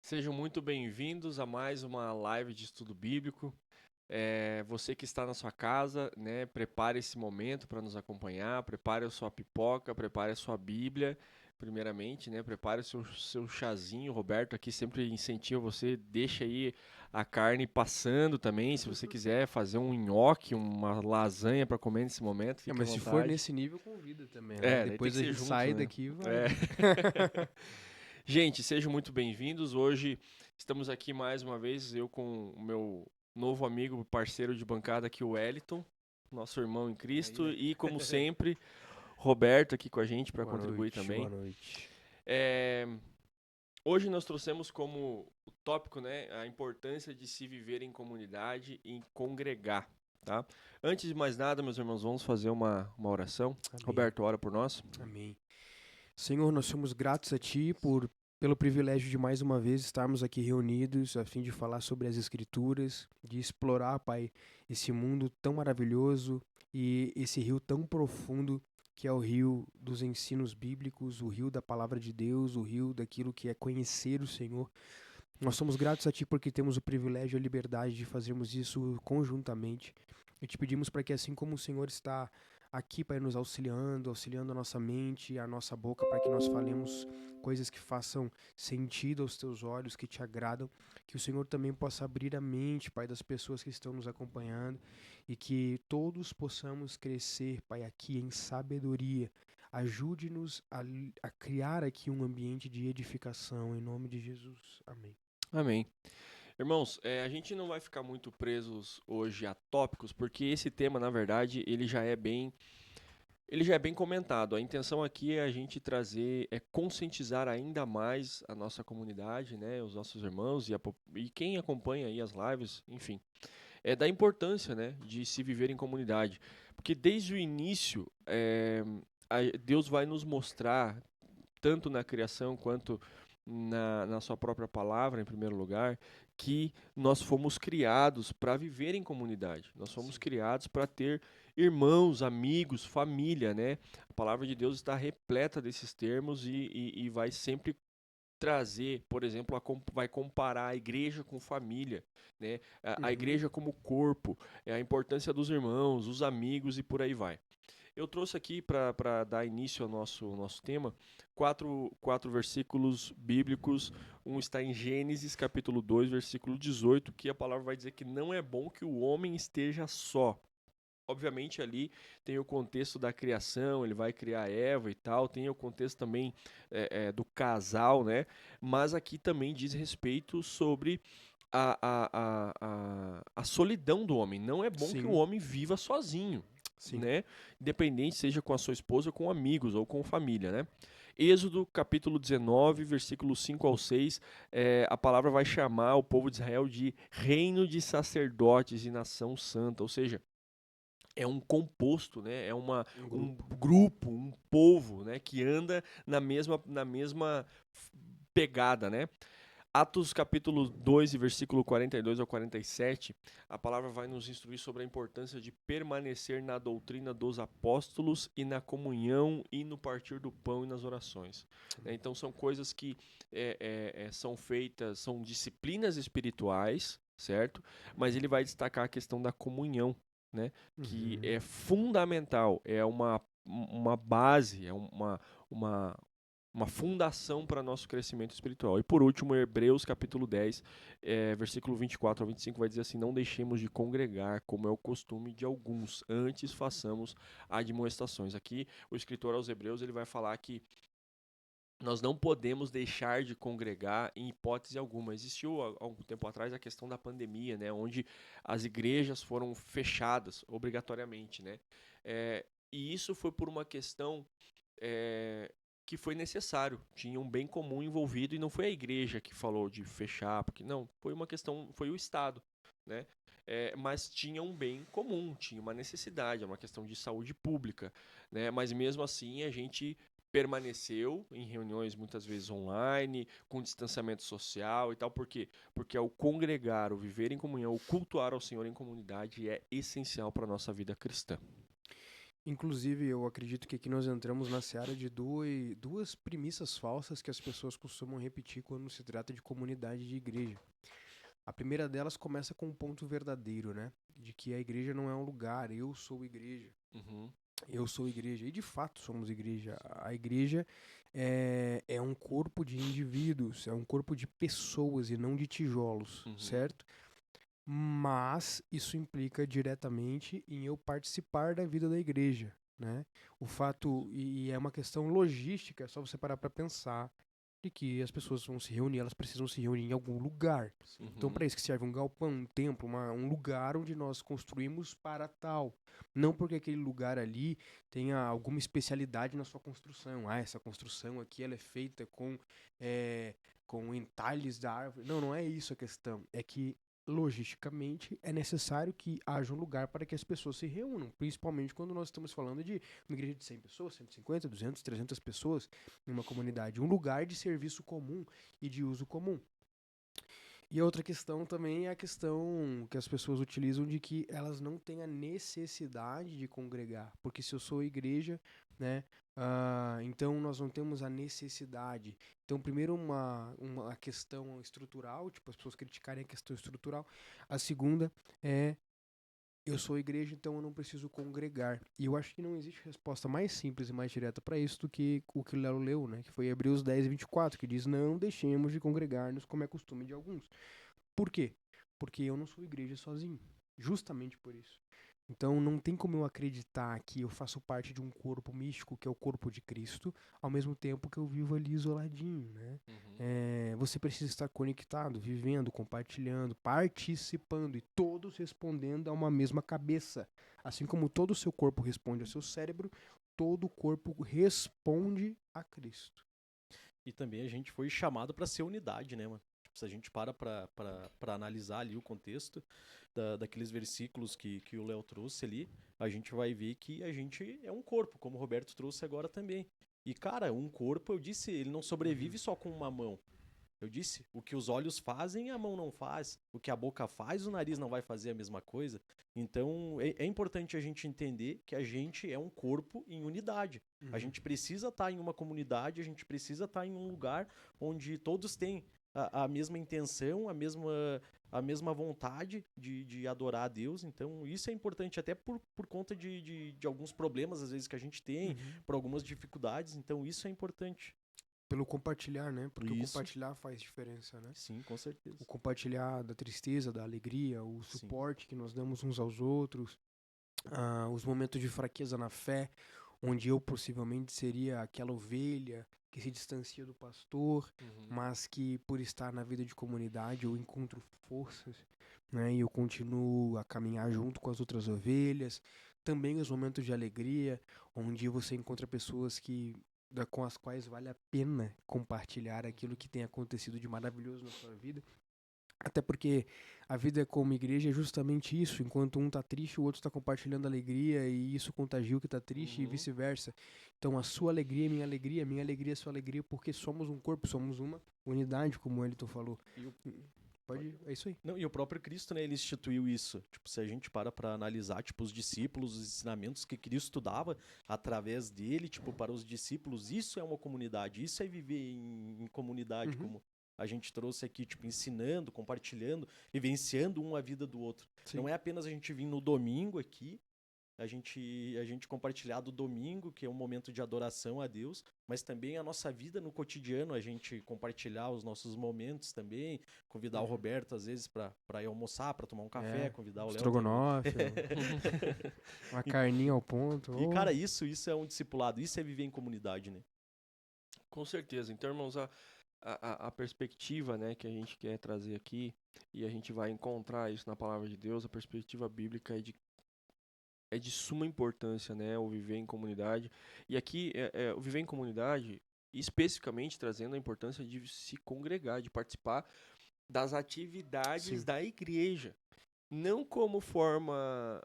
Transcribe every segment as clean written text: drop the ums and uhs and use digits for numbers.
Sejam muito bem-vindos a mais uma live de estudo bíblico. Você que está na sua casa, né, prepare esse momento para nos acompanhar, prepare a sua pipoca, prepare a sua Bíblia, primeiramente, né, prepare o seu chazinho. Roberto aqui sempre incentiva você, deixa aí a carne passando também, se você quiser fazer um nhoque, uma lasanha para comer nesse momento, fique à Mas se for vontade. nesse nível, convida também, né? Daí tem que Depois a ser gente junto, sai né? daqui e vai. É. Gente, sejam muito bem-vindos. Hoje estamos aqui mais uma vez, eu com o meu novo amigo, parceiro de bancada aqui, o Wellington, nosso irmão em Cristo, Aí. e como sempre, Roberto aqui com a gente para Boa contribuir noite, boa também. noite. É, Hoje nós trouxemos como o tópico, né, a importância de se viver em comunidade e congregar, tá? Antes de mais nada, meus irmãos, vamos fazer uma oração. Amém, Roberto, ora por nós. amém. Senhor, nós somos gratos a Ti pelo privilégio de mais uma vez estarmos aqui reunidos a fim de falar sobre as Escrituras, de explorar, Pai, esse mundo tão maravilhoso e esse rio tão profundo que é o rio dos ensinos bíblicos, o rio da palavra de Deus, o rio daquilo que é conhecer o Senhor. Nós somos gratos a Ti porque temos o privilégio e a liberdade de fazermos isso conjuntamente. E te pedimos para que, assim como o Senhor está aqui, Pai, nos auxiliando a nossa mente e a nossa boca, para que nós falemos coisas que façam sentido aos Teus olhos, que te agradam, que o Senhor também possa abrir a mente, Pai, das pessoas que estão nos acompanhando e que todos possamos crescer, Pai, aqui em sabedoria. Ajude-nos a criar aqui um ambiente de edificação, em nome de Jesus. Amém. Amém. Irmãos, a gente não vai ficar muito presos hoje a tópicos, porque esse tema, na verdade, ele já é bem comentado. A intenção aqui é a gente trazer, conscientizar ainda mais a nossa comunidade, né, os nossos irmãos e quem acompanha aí as lives, enfim, da importância, né, de se viver em comunidade, porque desde o início, Deus vai nos mostrar tanto na criação quanto na sua própria palavra, em primeiro lugar, que nós fomos criados para viver em comunidade. Nós fomos Sim. criados para ter irmãos, amigos, família, né? A palavra de Deus está repleta desses termos e vai sempre trazer, por exemplo, vai comparar a igreja com família, né? A Uhum. igreja como corpo, a importância dos irmãos, os amigos e por aí vai. Eu trouxe aqui para dar início ao nosso tema quatro versículos bíblicos. Um está em Gênesis, capítulo 2, versículo 18, que a palavra vai dizer que não é bom que o homem esteja só. Obviamente ali tem o contexto da criação, ele vai criar Eva e tal, tem o contexto também do casal, né? Mas aqui também diz respeito sobre a solidão do homem. Não é bom que o Sim, homem viva sozinho, sim. né? Independente seja com a sua esposa, com amigos ou com família, né? Êxodo capítulo 19, versículos 5 ao 6, a palavra vai chamar o povo de Israel de reino de sacerdotes e nação santa, ou seja, é um composto, né? Um Um grupo. grupo, um povo, né? Que anda na mesma pegada, né? Atos capítulo 2 e versículo 42 ao 47, a palavra vai nos instruir sobre a importância de permanecer na doutrina dos apóstolos e na comunhão e no partir do pão e nas orações. Então são coisas que são feitas, são disciplinas espirituais, certo? Mas ele vai destacar a questão da comunhão, né? Que Uhum. é fundamental, é uma base, uma, uma fundação para nosso crescimento espiritual. E por último, Hebreus capítulo 10, versículo 24 a 25, vai dizer assim: não deixemos de congregar, como é o costume de alguns, antes façamos admoestações. Aqui, o escritor aos Hebreus ele vai falar que nós não podemos deixar de congregar em hipótese alguma. Existiu há algum tempo atrás a questão da pandemia, né, onde as igrejas foram fechadas obrigatoriamente, né? E isso foi por uma questão é, que foi necessário. Tinha um bem comum envolvido e não foi a igreja que falou de fechar, porque não, foi uma questão, foi o Estado, né? Mas tinha um bem comum, tinha uma necessidade, é uma questão de saúde pública, né? Mas mesmo assim a gente permaneceu em reuniões muitas vezes online, com distanciamento social e tal, por quê? Porque o congregar, o viver em comunhão, o cultuar ao Senhor em comunidade é essencial para a nossa vida cristã. Inclusive, eu acredito que aqui nós entramos na seara de duas premissas falsas que as pessoas costumam repetir quando se trata de comunidade de igreja. A primeira delas começa com um ponto verdadeiro, né? De que a igreja não é um lugar, eu sou igreja. Uhum. Eu sou igreja. E de fato somos igreja. A igreja é um corpo de indivíduos, é um corpo de pessoas e não de tijolos, Uhum. certo? Mas isso implica diretamente em eu participar da vida da igreja, né? O fato, e é uma questão logística, é só você parar para pensar de que as pessoas vão se reunir, elas precisam se reunir em algum lugar. Então, Uhum. para isso que serve um galpão, um templo, um lugar onde nós construímos para tal. Não porque aquele lugar ali tenha alguma especialidade na sua construção. Ah, essa construção aqui ela é feita com entalhes da árvore. Não, não é isso a questão. É que logisticamente é necessário que haja um lugar para que as pessoas se reúnam, principalmente quando nós estamos falando de uma igreja de 100 pessoas, 150, 200, 300 pessoas em uma comunidade, um lugar de serviço comum e de uso comum. E a outra questão também é a questão que as pessoas utilizam de que elas não têm a necessidade de congregar. Porque se eu sou igreja, né, então nós não temos a necessidade. Então, primeiro uma questão estrutural, tipo, as pessoas criticarem a questão estrutural. A segunda é eu sou igreja, então eu não preciso congregar. E eu acho que não existe resposta mais simples e mais direta para isso do que o que o Léo leu, né? Que foi Hebreus 10, 24, que diz: Não deixemos de congregar-nos como é costume de alguns. Por quê? Porque eu não sou igreja sozinho. Justamente por isso. Então não tem como eu acreditar que eu faço parte de um corpo místico, que é o corpo de Cristo, ao mesmo tempo que eu vivo ali isoladinho, né? Uhum. Você precisa estar conectado, vivendo, compartilhando, participando e todos respondendo a uma mesma cabeça. Assim como todo o seu corpo responde ao seu cérebro, todo o corpo responde a Cristo. E também a gente foi chamado para ser unidade, né, mano? Tipo, se a gente para analisar ali o contexto daqueles versículos que o Léo trouxe ali, a gente vai ver que a gente é um corpo, como o Roberto trouxe agora também. E, cara, um corpo, eu disse, ele não sobrevive só com uma mão. Eu disse, o que os olhos fazem, a mão não faz. O que a boca faz, o nariz não vai fazer a mesma coisa. Então, é importante a gente entender que a gente é um corpo em unidade. A gente precisa estar em uma comunidade, a gente precisa estar em um lugar onde todos têm a mesma intenção, a mesma vontade de adorar a Deus. Então, isso é importante até por conta de alguns problemas, às vezes, que a gente tem, por algumas dificuldades. Então, isso é importante. Pelo compartilhar, né? Porque o Isso, compartilhar faz diferença, né? sim, com certeza. O compartilhar da tristeza, da alegria, o Sim. suporte que nós damos uns aos outros, os momentos de fraqueza na fé, onde eu possivelmente seria aquela ovelha que se distancia do pastor, mas que por estar na vida de comunidade eu encontro forças, né? E eu continuo a caminhar junto com as outras ovelhas. Também os momentos de alegria, onde você encontra pessoas com as quais vale a pena compartilhar aquilo que tem acontecido de maravilhoso na sua vida. Até porque a vida como igreja é justamente isso. Enquanto um tá triste, o outro está compartilhando alegria e isso contagia o que tá triste e vice-versa. Então a sua alegria é minha alegria é sua alegria, porque somos um corpo, somos uma unidade, como o Elton falou. É isso aí. Não, e o próprio Cristo, né, ele instituiu isso. Tipo, se a gente para analisar, tipo, os discípulos, os ensinamentos que Cristo dava através dele, tipo, para os discípulos, isso é uma comunidade, isso é viver em comunidade, como a gente trouxe aqui, tipo, ensinando, compartilhando, vivenciando um a vida do outro. Sim. Não é apenas a gente vir no domingo aqui, a gente compartilhar do domingo, que é um momento de adoração a Deus, mas também a nossa vida no cotidiano, a gente compartilhar os nossos momentos também, convidar o Roberto às vezes para ir almoçar, para tomar um café, convidar o Léo estrogonofe, uma carninha ao ponto. E cara, isso é um discipulado, isso é viver em comunidade, né? Com certeza. Então, irmãos, a perspectiva, né, que a gente quer trazer aqui, e a gente vai encontrar isso na palavra de Deus, a perspectiva bíblica é de suma importância, né, o viver em comunidade. E aqui, o viver em comunidade, especificamente trazendo a importância de se congregar, de participar das atividades da igreja. Não como forma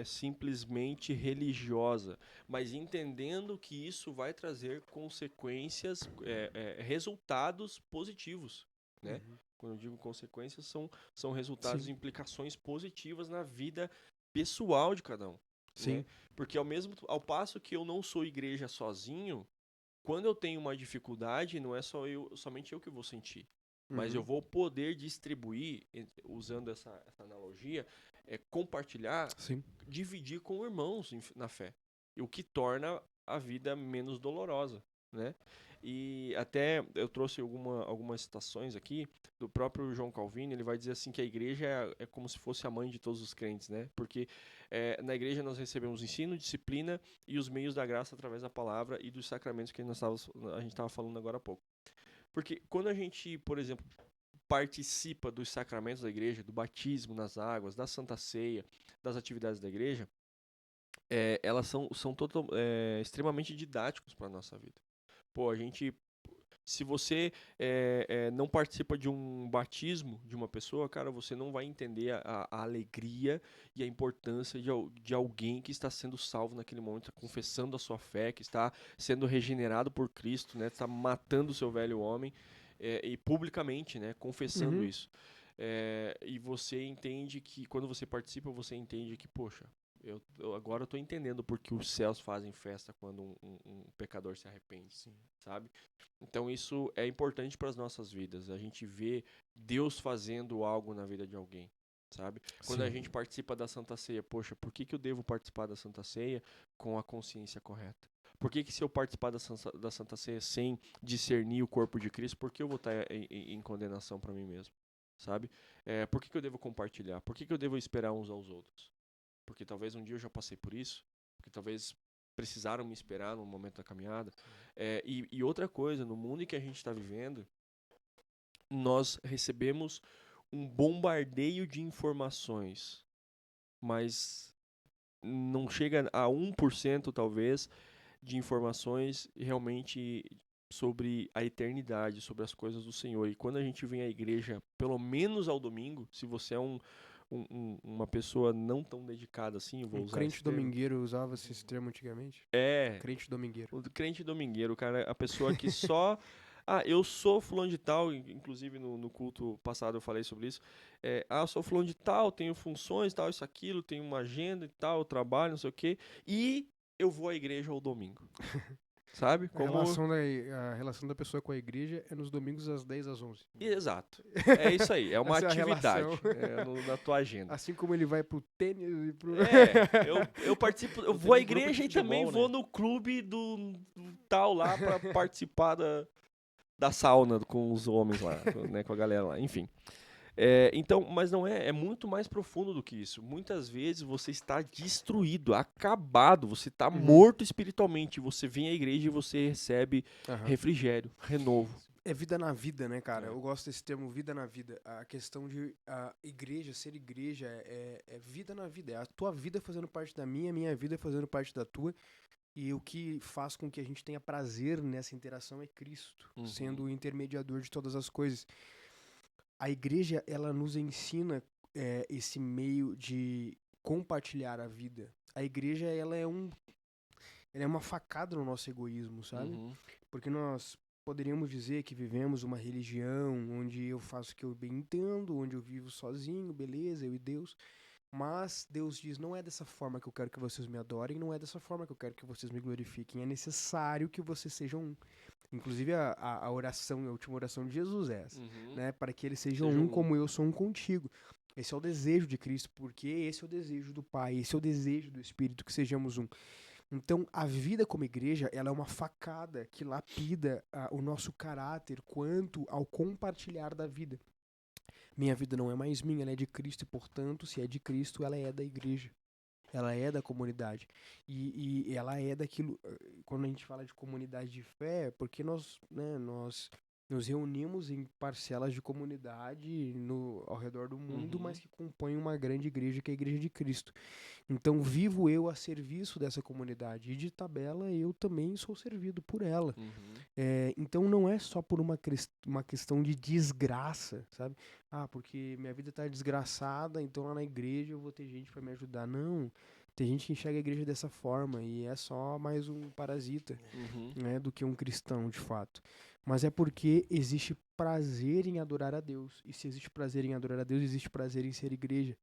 simplesmente religiosa, mas entendendo que isso vai trazer consequências, resultados positivos, né? Quando eu digo consequências, são resultados e implicações positivas na vida pessoal de cada um. Sim. Né? Porque ao passo que eu não sou igreja sozinho, quando eu tenho uma dificuldade, não é somente eu que vou sentir. Mas eu vou poder distribuir, usando essa analogia, compartilhar, Sim. dividir com irmãos na fé. O que torna a vida menos dolorosa, né? E até eu trouxe algumas citações aqui do próprio João Calvino. Ele vai dizer assim que a igreja é como se fosse a mãe de todos os crentes, né? Porque na igreja nós recebemos ensino, disciplina e os meios da graça através da palavra e dos sacramentos que a gente estava falando agora há pouco. Porque quando a gente, por exemplo, participa dos sacramentos da igreja, do batismo nas águas, da Santa Ceia, das atividades da igreja, elas são extremamente didáticos para a nossa vida. Pô, se você não participa de um batismo de uma pessoa, cara, você não vai entender a alegria e a importância de alguém que está sendo salvo naquele momento, está confessando a sua fé, que está sendo regenerado por Cristo, né? Está matando o seu velho homem e publicamente, né? Confessando isso. E você entende que, quando você participa, você entende que, poxa, agora eu estou entendendo porque os céus fazem festa quando um pecador se arrepende, sabe? Então isso é importante para as nossas vidas. A gente vê Deus fazendo algo na vida de alguém, sabe? Quando a gente participa da Santa Ceia, poxa, por que eu devo participar da Santa Ceia com a consciência correta? Por que se eu participar da Santa Ceia sem discernir o corpo de Cristo, por que eu vou estar em condenação para mim mesmo, sabe? Por que eu devo compartilhar? Por que eu devo esperar uns aos outros? Porque talvez um dia eu já passei por isso, porque talvez precisaram me esperar no momento da caminhada. E outra coisa, no mundo em que a gente está vivendo, nós recebemos um bombardeio de informações, mas não chega a 1% talvez de informações realmente sobre a eternidade, sobre as coisas do Senhor. E quando a gente vem à igreja, pelo menos ao domingo, se você é uma pessoa não tão dedicada assim, eu vou usar crente esse termo. domingueiro usava esse termo antigamente? Crente domingueiro. O crente domingueiro, cara, a pessoa que só... eu sou fulano de tal, inclusive no culto passado eu falei sobre isso. Eu sou fulano de tal, tenho funções, tal, isso, aquilo, tenho uma agenda e tal, eu trabalho, não sei o quê, e eu vou à igreja ao domingo. Sabe? A relação da pessoa com a igreja é nos domingos das 10 às 11. Exato. É isso aí, é uma Essa é a atividade relação. na tua agenda. Assim como ele vai pro tênis e pro... Eu participo, eu Eu vou à tenho um grupo de igreja e futebol, também né? vou no clube do tal lá pra participar da sauna com os homens lá, né, com a galera lá, enfim. Então, mas não é muito mais profundo do que isso. Muitas vezes você está destruído, acabado, você está morto espiritualmente. Você vem à igreja e você recebe refrigério, renovo. É vida na vida, né, cara? Eu gosto desse termo, vida na vida. A questão de ser igreja é vida na vida. É a tua vida fazendo parte da minha vida fazendo parte da tua. E o que faz com que a gente tenha prazer nessa interação é Cristo, sendo o intermediador de todas as coisas. A igreja, ela nos ensina esse meio de compartilhar a vida. A igreja, ela é uma facada no nosso egoísmo, sabe? Porque nós poderíamos dizer que vivemos uma religião onde eu faço o que eu bem entendo, onde eu vivo sozinho, beleza, eu e Deus. Mas Deus diz, não é dessa forma que eu quero que vocês me adorem, não é dessa forma que eu quero que vocês me glorifiquem. É necessário que vocês sejam um. Inclusive a oração, a última oração de Jesus é essa, né? Para que eles sejam um como eu sou um contigo. Esse é o desejo de Cristo, porque esse é o desejo do Pai, esse é o desejo do Espírito, que sejamos um. Então, a vida como igreja, ela é uma facada que lapida o nosso caráter quanto ao compartilhar da vida. Minha vida não é mais minha, ela é de Cristo, e portanto, se é de Cristo, ela é da igreja. Ela é da comunidade. E ela é daquilo... Quando a gente fala de comunidade de fé, porque nós nos reunimos em parcelas de comunidade ao redor do mundo, mas que compõem uma grande igreja, que é a Igreja de Cristo. Então, vivo eu a serviço dessa comunidade. E de tabela, eu também sou servido por ela. Então, não é só por uma questão de desgraça, sabe? Porque minha vida tá desgraçada, então lá na igreja eu vou ter gente para me ajudar. Não. Tem gente que enxerga a igreja dessa forma e é só mais um parasita, né, do que um cristão, de fato. Mas é porque existe prazer em adorar a Deus. E se existe prazer em adorar a Deus, existe prazer em ser igreja.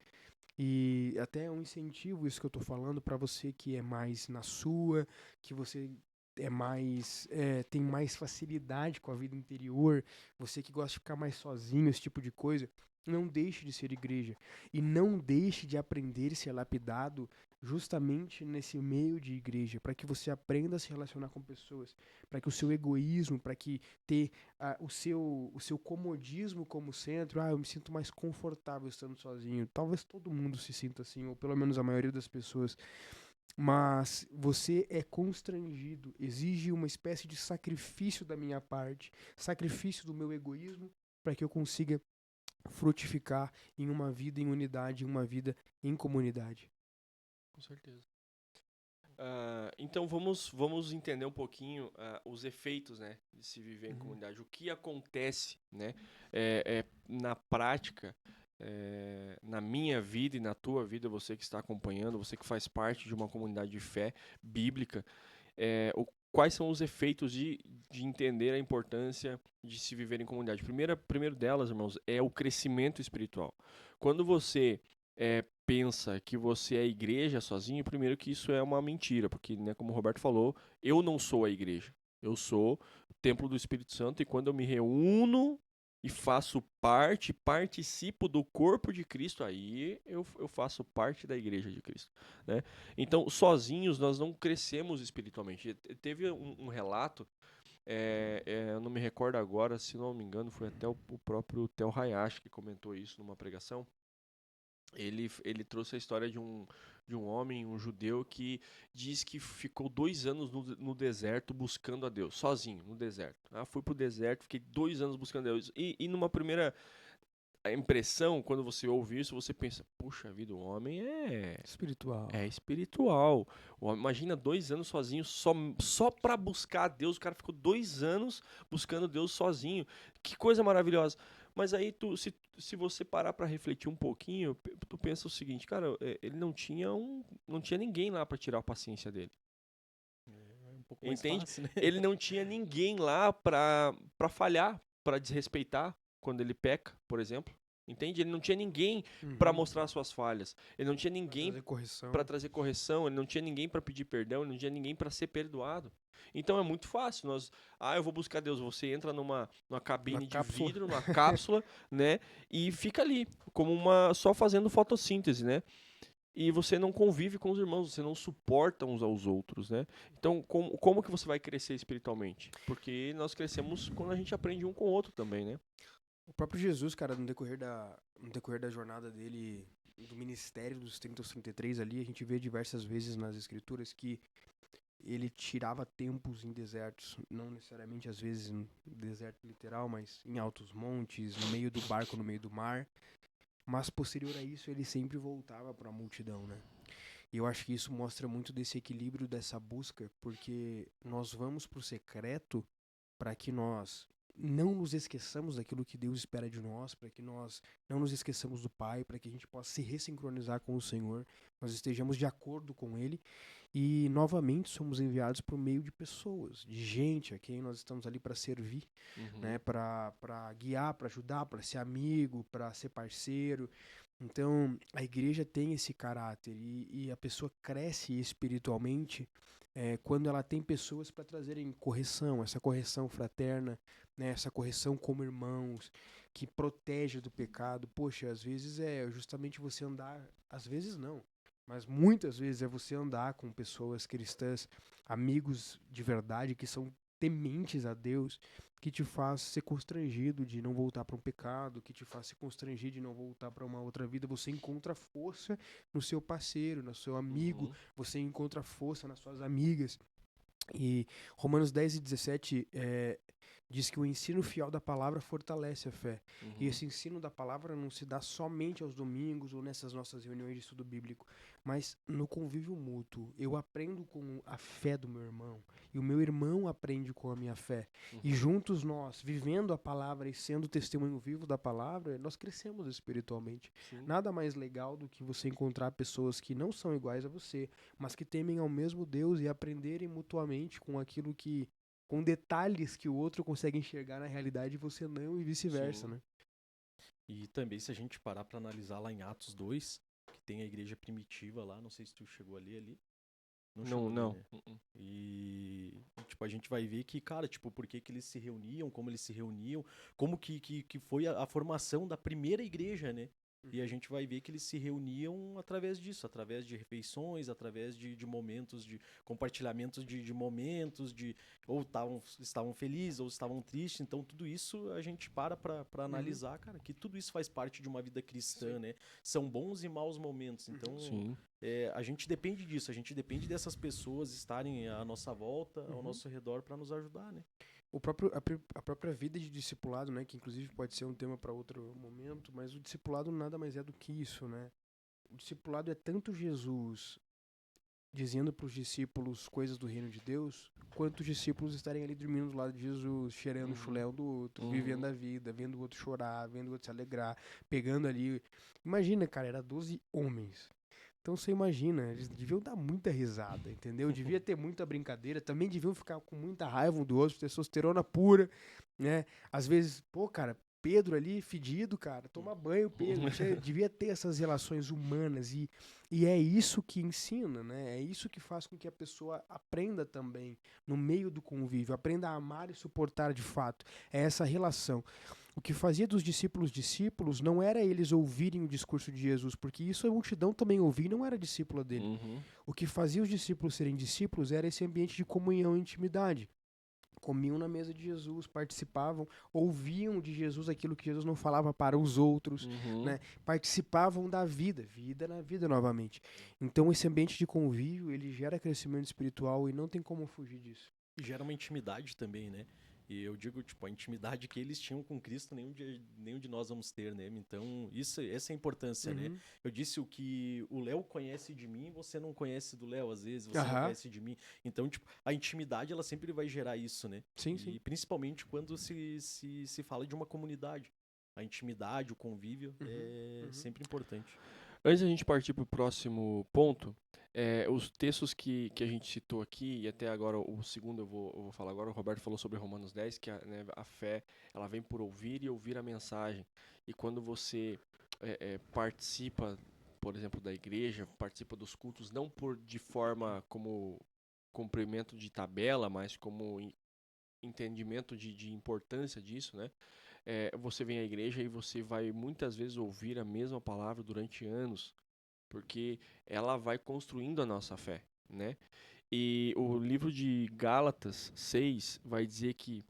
E até um incentivo, isso que eu tô falando, para você que é mais na sua, que você é mais, tem mais facilidade com a vida interior, você que gosta de ficar mais sozinho, esse tipo de coisa, não deixe de ser igreja. E não deixe de aprender e ser lapidado justamente nesse meio de igreja, para que você aprenda a se relacionar com pessoas, para que o seu egoísmo, para que ter o seu comodismo como centro, eu me sinto mais confortável estando sozinho. Talvez todo mundo se sinta assim, ou pelo menos a maioria das pessoas. Mas você é constrangido, exige uma espécie de sacrifício da minha parte, sacrifício do meu egoísmo, para que eu consiga frutificar em uma vida em unidade, em uma vida em comunidade. Com certeza. Então vamos entender um pouquinho os efeitos, né, de se viver em comunidade. O que acontece, né, na prática, na minha vida e na tua vida, você que está acompanhando, você que faz parte de uma comunidade de fé bíblica, quais são os efeitos de entender a importância de se viver em comunidade? Primeiro delas, irmãos, é o crescimento espiritual. Quando você pensa que você é a igreja sozinho, primeiro que isso é uma mentira, porque, né, como o Roberto falou, eu não sou a igreja. Eu sou o templo do Espírito Santo e quando eu me reúno e faço parte, participo do corpo de Cristo, aí eu faço parte da igreja de Cristo, né? Então, sozinhos nós não crescemos espiritualmente. Teve um relato, eu não me recordo agora, se não me engano, foi até o próprio Theo Hayashi que comentou isso numa pregação. Ele trouxe a história de um homem, um judeu, que diz que ficou 2 anos no deserto buscando a Deus, sozinho, no deserto. Fui pro deserto, fiquei 2 anos buscando a Deus. E numa primeira impressão, quando você ouve isso, você pensa, puxa vida, o homem Espiritual. é espiritual. Imagina 2 anos sozinho, só para buscar a Deus. O cara ficou 2 anos buscando Deus sozinho. Que coisa maravilhosa. Mas aí, se você parar para refletir um pouquinho, tu pensa o seguinte, cara, ele não tinha ninguém lá para tirar a paciência dele. É um pouco mais Entende? fácil, né? Ele não tinha ninguém lá para falhar, para desrespeitar quando ele peca, por exemplo. Entende? Ele não tinha ninguém para mostrar suas falhas. Ele não tinha Pra ninguém trazer correção. para trazer correção, ele não tinha ninguém para pedir perdão, ele não tinha ninguém para ser perdoado. Então é muito fácil. Eu vou buscar Deus. Você entra numa cabine de cápsula. vidro, numa cápsula, né? E fica ali, como só fazendo fotossíntese, né? E você não convive com os irmãos, você não suporta uns aos outros, né? Então, como que você vai crescer espiritualmente? Porque nós crescemos quando a gente aprende um com o outro também, né? O próprio Jesus, cara, no decorrer da jornada dele, do ministério dos 30 aos 33 ali, a gente vê diversas vezes nas escrituras que ele tirava tempos em desertos, não necessariamente às vezes em deserto literal, mas em altos montes, no meio do barco, no meio do mar. Mas posterior a isso, ele sempre voltava para a multidão, né? E eu acho que isso mostra muito desse equilíbrio, dessa busca, porque nós vamos pro secreto para que nós não nos esqueçamos daquilo que Deus espera de nós, para que nós não nos esqueçamos do Pai, para que a gente possa se ressincronizar com o Senhor, nós estejamos de acordo com Ele e novamente somos enviados por meio de pessoas, de gente a quem nós estamos ali para servir, né, para guiar, para ajudar, para ser amigo, para ser parceiro. Então, a igreja tem esse caráter e a pessoa cresce espiritualmente quando ela tem pessoas para trazerem correção, essa correção fraterna, né, essa correção como irmãos, que protege do pecado. Poxa, às vezes é justamente você andar, às vezes não, mas muitas vezes é você andar com pessoas cristãs, amigos de verdade, que são tementes a Deus, que te faz ser constrangido de não voltar para um pecado, que te faz se constranger de não voltar para uma outra vida. Você encontra força no seu parceiro, no seu amigo, você encontra força nas suas amigas. E Romanos 10 e 17 diz que o ensino fiel da palavra fortalece a fé. E esse ensino da palavra não se dá somente aos domingos ou nessas nossas reuniões de estudo bíblico, mas no convívio mútuo. Eu aprendo com a fé do meu irmão e o meu irmão aprende com a minha fé. E juntos nós, vivendo a palavra e sendo testemunho vivo da palavra, nós crescemos espiritualmente. Sim. Nada mais legal do que você encontrar pessoas que não são iguais a você, mas que temem ao mesmo Deus e aprenderem mutuamente com aquilo com detalhes que o outro consegue enxergar na realidade e você não, e vice-versa, Sim. né? E também, se a gente parar para analisar lá em Atos 2, que tem a igreja primitiva lá, não sei se tu chegou a ler ali. Não, chegou a ler, não. né? E, tipo, a gente vai ver que, cara, tipo, por que que eles se reuniam, como eles se reuniam, como que foi a formação da primeira igreja, né? E a gente vai ver que eles se reuniam através disso, através de refeições, através de momentos, de compartilhamentos de momentos, ou estavam felizes, ou estavam tristes. Então, tudo isso a gente pra analisar, cara, que tudo isso faz parte de uma vida cristã, né? São bons e maus momentos. Então, Sim. a gente depende disso, a gente depende dessas pessoas estarem à nossa volta, ao nosso redor, para nos ajudar, né? A própria vida de discipulado, né, que inclusive pode ser um tema para outro momento, mas o discipulado nada mais é do que isso, né? O discipulado é tanto Jesus dizendo para os discípulos coisas do reino de Deus, quanto os discípulos estarem ali dormindo do lado de Jesus, cheirando o chulé um do outro, vivendo a vida, vendo o outro chorar, vendo o outro se alegrar, pegando ali. Imagina, cara, era 12 homens. Então você imagina, eles deviam dar muita risada, entendeu? Devia ter muita brincadeira, também deviam ficar com muita raiva um do outro, testosterona pura, né? Às vezes, pô, cara, Pedro ali, fedido, cara, toma banho, Pedro. Devia ter essas relações humanas e é isso que ensina, né? É isso que faz com que a pessoa aprenda também, no meio do convívio, aprenda a amar e suportar de fato. É essa relação. O que fazia dos discípulos não era eles ouvirem o discurso de Jesus, porque isso a multidão também ouvia e não era discípula dele. O que fazia os discípulos serem discípulos era esse ambiente de comunhão e intimidade. Comiam na mesa de Jesus, participavam, ouviam de Jesus aquilo que Jesus não falava para os outros, né? Participavam da vida na vida novamente. Então esse ambiente de convívio, ele gera crescimento espiritual e não tem como fugir disso. E gera uma intimidade também, né? E eu digo, tipo, a intimidade que eles tinham com Cristo, nenhum de nós vamos ter, né? Então, essa é a importância, né? Eu disse o que o Léo conhece de mim, você não conhece do Léo, às vezes, você não conhece de mim. Então, tipo, a intimidade, ela sempre vai gerar isso, né? Sim, e principalmente quando se fala de uma comunidade. A intimidade, o convívio é sempre importante. Antes da gente partir para o próximo ponto, os textos que a gente citou aqui, e até agora o segundo eu vou falar agora, o Roberto falou sobre Romanos 10, que a fé ela vem por ouvir e ouvir a mensagem. E quando você participa, por exemplo, da igreja, participa dos cultos, não de forma como cumprimento de tabela, mas como entendimento de importância disso, né? Você vem à igreja e você vai muitas vezes ouvir a mesma palavra durante anos, porque ela vai construindo a nossa fé, né? E o livro de Gálatas 6 vai dizer que,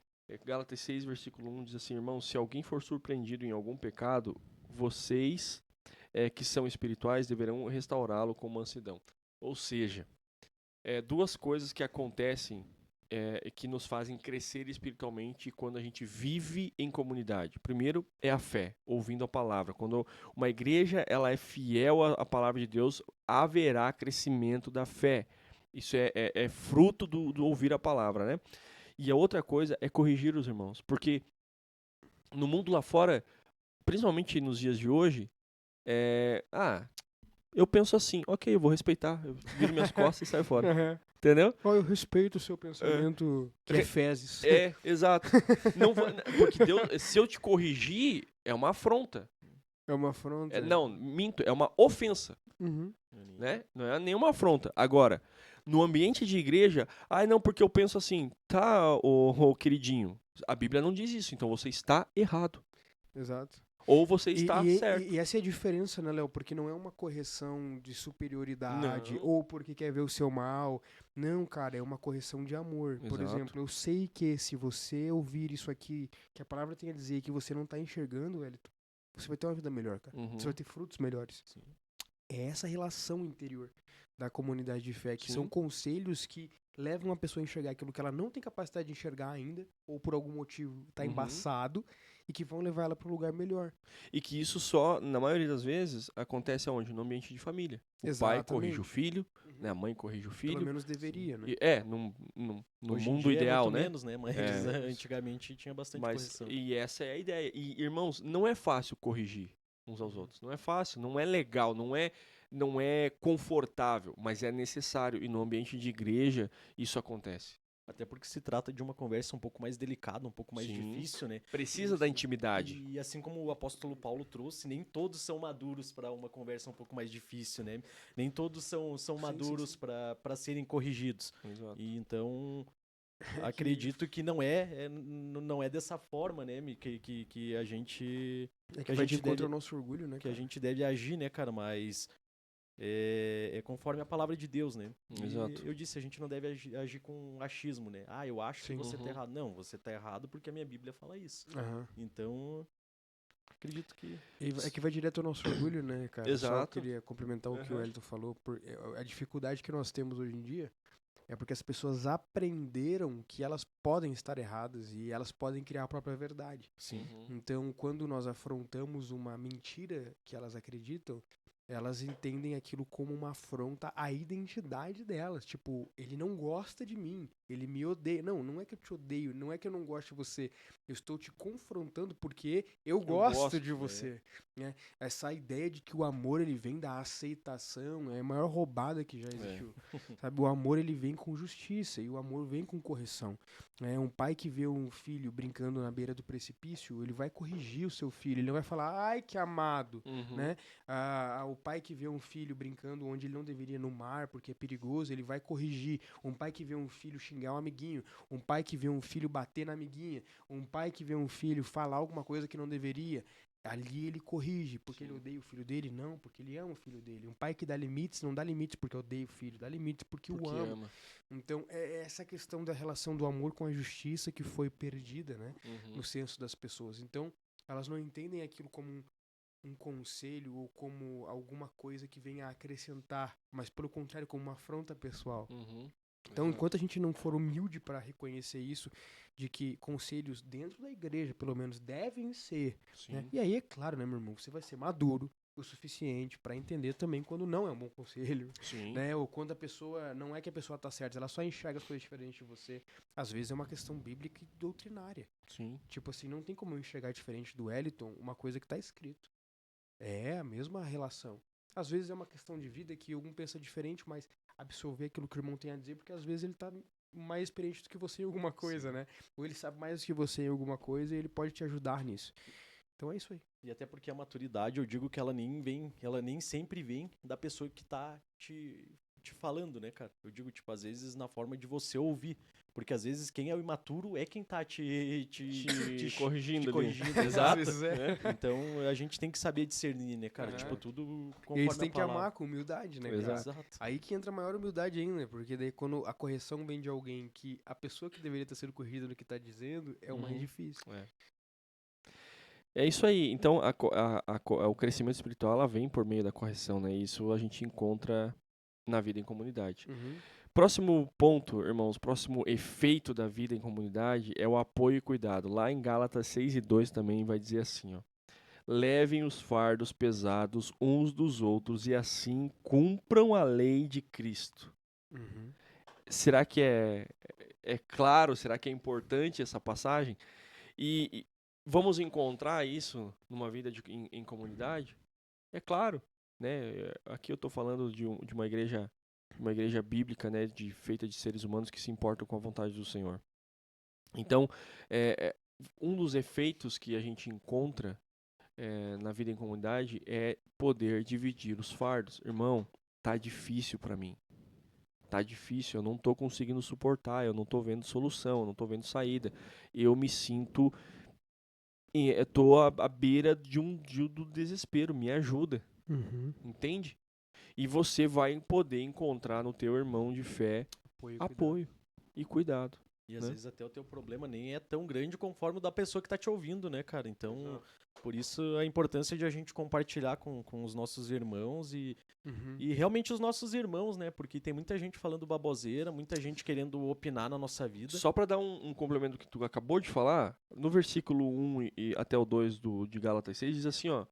Gálatas 6, versículo 1 diz assim: irmãos, se alguém for surpreendido em algum pecado, vocês que são espirituais deverão restaurá-lo com mansidão. Ou seja, duas coisas que acontecem que nos fazem crescer espiritualmente quando a gente vive em comunidade. Primeiro é a fé, ouvindo a palavra. Quando uma igreja ela é fiel à palavra de Deus, haverá crescimento da fé. Isso é fruto do ouvir a palavra, né? E a outra coisa é corrigir os irmãos. Porque no mundo lá fora, principalmente nos dias de hoje, eu penso assim, ok, eu vou respeitar, eu viro minhas costas e saio fora. Entendeu? Eu respeito o seu pensamento que é fezes. Exato. Não, porque Deus, se eu te corrigir, é uma afronta. É uma afronta. Não, minto, é uma ofensa. Né? Não é nenhuma afronta. Agora, no ambiente de igreja, não, porque eu penso assim, tá, ô queridinho, a Bíblia não diz isso, então você está errado. Exato. Ou você está certo. E essa é a diferença, né, Léo? Porque não é uma correção de superioridade ou porque quer ver o seu mal. Não, cara, é uma correção de amor. Por exemplo, eu sei que se você ouvir isso aqui, que a palavra tem a dizer que você não tá enxergando, velho, você vai ter uma vida melhor, cara. Você vai ter frutos melhores. Sim. É essa relação interior da comunidade de fé, que são conselhos que levam a pessoa a enxergar aquilo que ela não tem capacidade de enxergar ainda, ou por algum motivo tá embaçado, e que vão levar ela para um lugar melhor. E que isso só, na maioria das vezes, acontece aonde? No ambiente de família. O pai corrige o filho, né? A mãe corrige o filho. Pelo menos deveria, né? No Hoje mundo em dia ideal, é muito né? menos, né? Mas antigamente tinha bastante correção. E essa é a ideia. E, irmãos, não é fácil corrigir uns aos outros. Não é fácil, não é legal, não é confortável, mas é necessário. E no ambiente de igreja, isso acontece. Até porque se trata de uma conversa um pouco mais delicada, um pouco mais Sim. difícil, né? Precisa da intimidade. E assim como o apóstolo Paulo trouxe, nem todos são maduros para uma conversa um pouco mais difícil, né? Nem todos são maduros para serem corrigidos. Exato. E então, acredito que não é dessa forma, né, que a gente É que que a vai de gente encontro deve, ao nosso orgulho, né, que a cara? gente deve agir, né, cara? Mas é conforme a palavra de Deus, né? E Exato. eu disse, a gente não deve agir com achismo, né? Ah, eu acho que Sim. você tá Uhum. errado. Não, você tá errado porque a minha Bíblia fala isso. Aham. Então, acredito que... É que vai direto ao nosso orgulho, né, cara? Só Exato. queria complementar o que o Aham. Elton falou. A dificuldade que nós temos hoje em dia é porque as pessoas aprenderam que elas podem estar erradas e elas podem criar a própria verdade. Sim. Uhum. Então, quando nós afrontamos uma mentira que elas acreditam, elas entendem aquilo como uma afronta à identidade delas. Tipo, ele não gosta de mim, ele me odeia. Não, não é que eu te odeio, não é que eu não gosto de você. Eu estou te confrontando porque eu gosto gosto, de você. Né? Essa ideia de que o amor ele vem da aceitação é a maior roubada que já existiu. Sabe, o amor ele vem com justiça e o amor vem com correção. Um pai que vê um filho brincando na beira do precipício, ele vai corrigir o seu filho, ele não vai falar, ai que amado, Uhum. né? O pai que vê um filho brincando onde ele não deveria no mar porque é perigoso, ele vai corrigir. Um pai que vê um filho xingar um amiguinho, um pai que vê um filho bater na amiguinha, um pai que vê um filho falar alguma coisa que não deveria, ali ele corrige, porque ele odeia o filho dele? Não, porque ele ama o filho dele. Um pai que dá limites, não dá limites porque odeia o filho, dá limites porque o ama. Então, é essa questão da relação do amor com a justiça que foi perdida, né, Uhum. no senso das pessoas. Então, elas não entendem aquilo como um conselho ou como alguma coisa que venha a acrescentar, mas pelo contrário, como uma afronta pessoal. Uhum. Então, Exato. enquanto a gente não for humilde para reconhecer isso, de que conselhos dentro da igreja, pelo menos, devem ser, né? Sim. E aí, é claro, né, meu irmão, você vai ser maduro o suficiente para entender também quando não é um bom conselho, Sim. né? Ou quando a pessoa, não é que a pessoa tá certa, ela só enxerga as coisas diferentes de você. Às vezes é uma questão bíblica e doutrinária. Sim. Tipo assim, não tem como eu enxergar diferente do Wellington uma coisa que tá escrito. É a mesma relação. Às vezes é uma questão de vida que um pensa diferente, mas absorver aquilo que o irmão tem a dizer, porque às vezes ele tá mais experiente do que você em alguma coisa, né? Ou ele sabe mais do que você em alguma coisa e ele pode te ajudar nisso. Então é isso aí. E até porque a maturidade, eu digo que ela nem sempre vem da pessoa que tá te falando, né, cara? Eu digo, tipo, às vezes na forma de você ouvir. Porque às vezes quem é o imaturo é quem tá te corrigindo ali. corrigindo. Às Exato. vezes é. Então a gente tem que saber discernir, né, cara? É. Tipo, tudo E conforme eles têm a que palavra. amar com humildade, né, cara? Exato. Exato. Aí que entra a maior humildade ainda, porque daí quando a correção vem de alguém que a pessoa que deveria estar sendo corrigida no que tá dizendo, é o mais Uhum. difícil. É isso aí. Então, o crescimento espiritual ela vem por meio da correção, né? Isso a gente encontra na vida em comunidade. Uhum. Próximo ponto, irmãos, próximo efeito da vida em comunidade é o apoio e cuidado. Lá em Gálatas 6:2 também vai dizer assim, ó. Levem os fardos pesados uns dos outros e assim cumpram a lei de Cristo. Uhum. Será que é claro? Será que é importante essa passagem? E vamos encontrar isso numa vida em comunidade? É claro, né? Aqui eu estou falando de uma igreja bíblica, né? Feita de seres humanos que se importam com a vontade do Senhor. Então, um dos efeitos que a gente encontra na vida em comunidade é poder dividir os fardos. Irmão, tá difícil para mim. Tá difícil, eu não tô conseguindo suportar, eu não tô vendo solução, eu não tô vendo saída. Eu me sinto... Eu tô à beira do desespero, me ajuda, Uhum. entende? E você vai poder encontrar no teu irmão de fé apoio e cuidado. E às né? vezes até o teu problema nem é tão grande conforme o da pessoa que tá te ouvindo, né, cara? Então, por isso a importância de a gente compartilhar com os nossos irmãos Uhum. e realmente os nossos irmãos, né? Porque tem muita gente falando baboseira, muita gente querendo opinar na nossa vida. Só para dar um complemento que tu acabou de falar, no versículo 1 e até o 2 de Gálatas 6, diz assim, ó,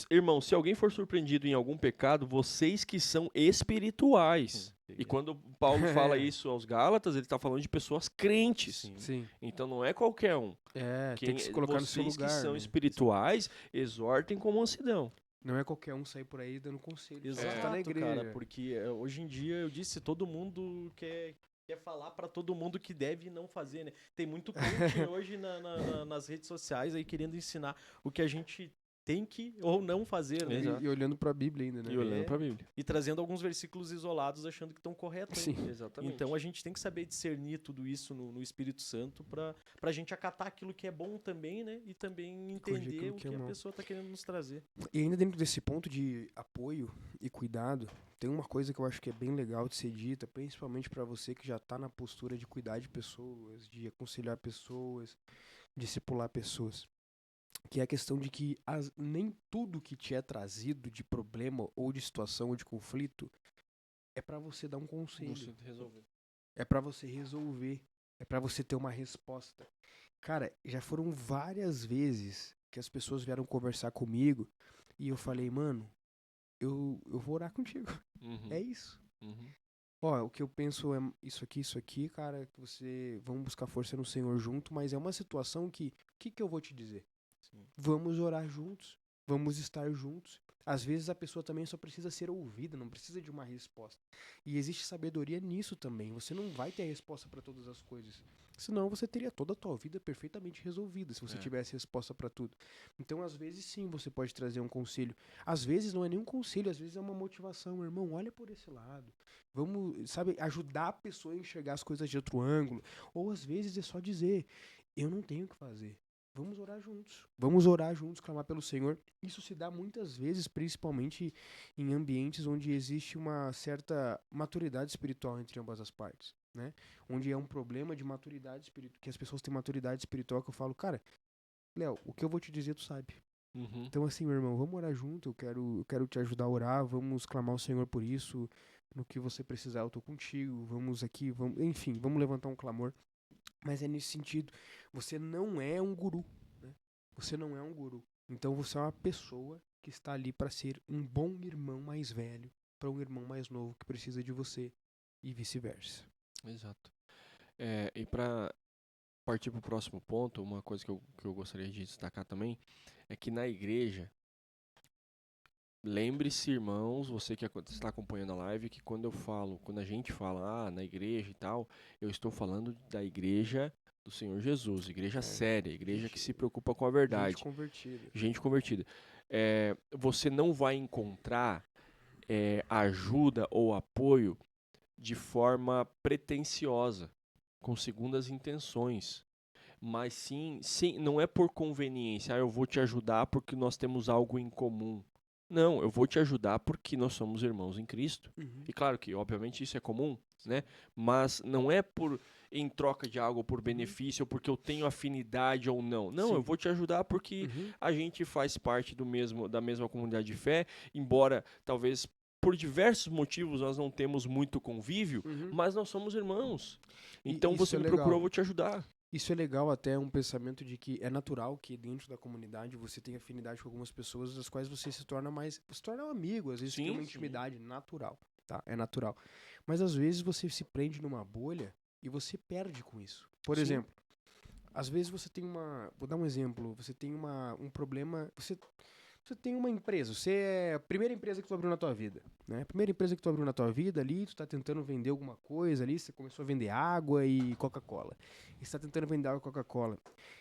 irmão, se alguém for surpreendido em algum pecado, vocês que são espirituais. E quando Paulo fala isso aos Gálatas, ele está falando de pessoas crentes. Sim. Sim. Então não é qualquer um. Tem que se colocar no seu Vocês lugar. que são né? espirituais, exortem com mansidão. Não é qualquer um sair por aí dando conselho. Exato, Você tá na igreja. cara, porque hoje em dia, eu disse, todo mundo quer falar pra todo mundo que deve e não fazer, né? Tem muito coach hoje nas redes sociais aí querendo ensinar o que a gente tem que ou não fazer, né? Exato. E olhando pra Bíblia ainda, né? E olhando É. pra Bíblia. E trazendo alguns versículos isolados achando que estão corretos. Sim. Exatamente. Então a gente tem que saber discernir tudo isso no Espírito Santo pra gente acatar aquilo que é bom também, né? E também corrigir entender aquilo o que que é a mal. pessoa tá querendo nos trazer. E ainda dentro desse ponto de apoio e cuidado, tem uma coisa que eu acho que é bem legal de ser dita, principalmente pra você que já tá na postura de cuidar de pessoas, de aconselhar pessoas, discipular pessoas. Que é a questão de que nem tudo que te é trazido de problema ou de situação ou de conflito é pra você dar um conselho. Você resolver. É pra você resolver. É pra você ter uma resposta. Cara, já foram várias vezes que as pessoas vieram conversar comigo e eu falei, mano, eu vou orar contigo. Uhum. É isso. Uhum. Ó, o que eu penso é isso aqui, cara, que vamos buscar força no Senhor junto, mas é uma situação que, o que eu vou te dizer? Sim. Vamos orar juntos, vamos estar juntos. Às vezes a pessoa também só precisa ser ouvida, não precisa de uma resposta. E existe sabedoria nisso também. Você não vai ter a resposta para todas as coisas. Senão você teria toda a tua vida perfeitamente resolvida, se você tivesse resposta para tudo. Então, às vezes sim, você pode trazer um conselho. Às vezes não é nem um conselho, às vezes é uma motivação, meu irmão, olha por esse lado. Vamos, sabe, ajudar a pessoa a enxergar as coisas de outro ângulo. Ou às vezes é só dizer, eu não tenho o que fazer. Vamos orar juntos. Vamos orar juntos, clamar pelo Senhor. Isso se dá muitas vezes, principalmente em ambientes onde existe uma certa maturidade espiritual entre ambas as partes, né? Onde é um problema de maturidade espiritual, que as pessoas têm maturidade espiritual, que eu falo, cara, Léo, o que eu vou te dizer, tu sabe. Uhum. Então, assim, meu irmão, vamos orar junto, eu quero te ajudar a orar, vamos clamar ao Senhor por isso, no que você precisar eu tô contigo, vamos aqui, enfim, vamos levantar um clamor. Mas é nesse sentido, você não é um guru, né? Você não é um guru. Então você é uma pessoa que está ali para ser um bom irmão mais velho para um irmão mais novo que precisa de você e vice-versa. Exato. E para partir para o próximo ponto, uma coisa que eu gostaria de destacar também é que na igreja, lembre-se, irmãos, você que está acompanhando a live, que quando a gente fala na igreja e tal, eu estou falando da igreja do Senhor Jesus, igreja séria, igreja que se preocupa com a verdade. Gente convertida. Você não vai encontrar ajuda ou apoio de forma pretensiosa, com segundas intenções. Mas sim, não é por conveniência, eu vou te ajudar porque nós temos algo em comum. Não, eu vou te ajudar porque nós somos irmãos em Cristo. Uhum. E claro que, obviamente, isso é comum, né? Mas não é em troca de algo, por benefício, ou porque eu tenho afinidade ou não. Não, Sim. eu vou te ajudar porque a gente faz parte da mesma comunidade de fé, embora talvez por diversos motivos nós não temos muito convívio, mas nós somos irmãos. Então você me procurou, eu vou te ajudar. Isso é legal, até um pensamento de que é natural que dentro da comunidade você tenha afinidade com algumas pessoas das quais você se torna um amigo, às vezes tem uma intimidade natural, tá? É natural. Mas às vezes você se prende numa bolha e você perde com isso. Por exemplo, às vezes você tem vou dar um exemplo, você tem um problema, você tem uma empresa, você é a primeira empresa que tu abriu na tua vida, né? A primeira empresa que tu abriu na tua vida ali, tu tá tentando vender alguma coisa ali, você começou a vender água e Coca-Cola. E você tá tentando vender água e Coca-Cola.